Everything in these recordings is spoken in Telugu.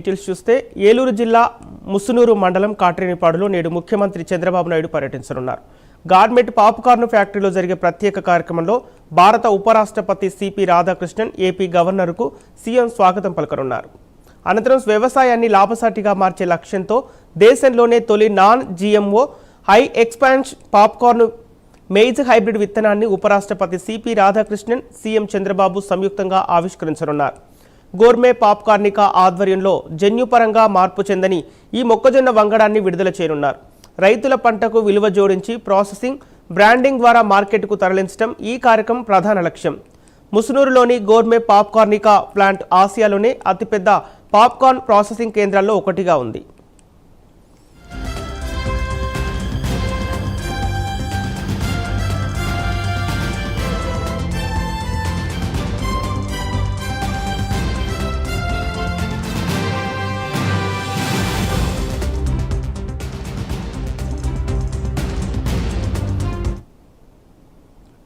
డీటెయిల్స్ చూస్తే ఏలూరు జిల్లా ముసునూరు మండలం కాట్రేనిపాడులో నేడు ముఖ్యమంత్రి చంద్రబాబు నాయుడు పర్యటించనున్నారు. గార్మెంట్ పాప్కార్న్ ఫ్యాక్టరీలో జరిగే ప్రత్యేక కార్యక్రమంలో భారత ఉపరాష్ట్రపతి సిపి రాధాకృష్ణన్, ఏపీ గవర్నర్కు సీఎం స్వాగతం పలకనున్నారు. అనంతరం వ్యవసాయాన్ని లాభసాటిగా మార్చే లక్ష్యంతో దేశంలోనే తొలి non GMO high expansion popcorn maize hybrid విత్తనాన్ని ఉపరాష్ట్రపతి సిపి రాధాకృష్ణన్, సీఎం చంద్రబాబు సంయుక్తంగా ఆవిష్కరించనున్నారు. గోర్మే పాప్కార్నికా ఆధ్వర్యంలో జన్యుపరంగా మార్పు చెందని ఈ మొక్కజొన్న వంగడాన్ని విడుదల చేయనున్నారు. రైతుల పంటకు విలువ జోడించి ప్రాసెసింగ్, బ్రాండింగ్ ద్వారా మార్కెట్కు తరలించడం ఈ కార్యక్రమం ప్రధాన లక్ష్యం. ముసునూరులోని గోర్మే పాప్కార్నికా ప్లాంట్ ఆసియాలోనే అతిపెద్ద పాప్కార్న్ ప్రాసెసింగ్ కేంద్రాల్లో ఒకటిగా ఉంది.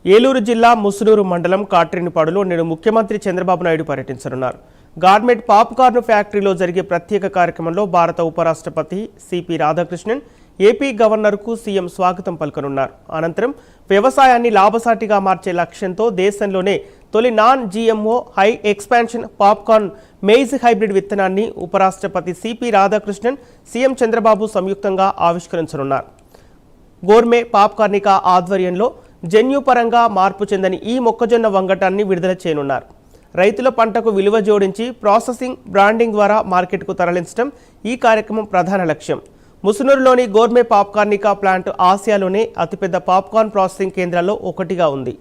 ఏలూరు జిల్లా ముసునూరు మండలం కాట్రేనిపాడులో నేడు ముఖ్యమంత్రి చంద్రబాబు నాయుడు పర్యటించనున్నారు. గార్మెంట్ పాప్కార్న్ ఫ్యాక్టరీలో జరిగే ప్రత్యేక కార్యక్రమంలో భారత ఉపరాష్ట్రపతి సిపి రాధాకృష్ణన్, ఏపీ గవర్నర్కు సీఎం స్వాగతం పలకనున్నారు. అనంతరం వ్యవసాయాన్ని లాభసాటిగా మార్చే లక్ష్యంతో దేశంలోనే తొలి non GMO high expansion popcorn maize hybrid విత్తనాన్ని ఉపరాష్ట్రపతి సిపి రాధాకృష్ణన్, సీఎం చంద్రబాబు సంయుక్తంగా ఆవిష్కరించనున్నారు. గోర్మే పాప్కార్నికా ఆధ్వర్యంలో జన్యుపరంగా మార్పు చెందని ఈ మొక్కజొన్న వంగటాన్ని విడుదల చేయనున్నారు. రైతుల పంటకు విలువ జోడించి ప్రాసెసింగ్, బ్రాండింగ్ ద్వారా మార్కెట్కు తరలించడం ఈ కార్యక్రమం ప్రధాన లక్ష్యం. ముసునూరులోని గోర్మే పాప్కార్నికా ప్లాంట్ ఆసియాలోనే అతిపెద్ద పాప్కార్న్ ప్రాసెసింగ్ కేంద్రాల్లో ఒకటిగా ఉంది.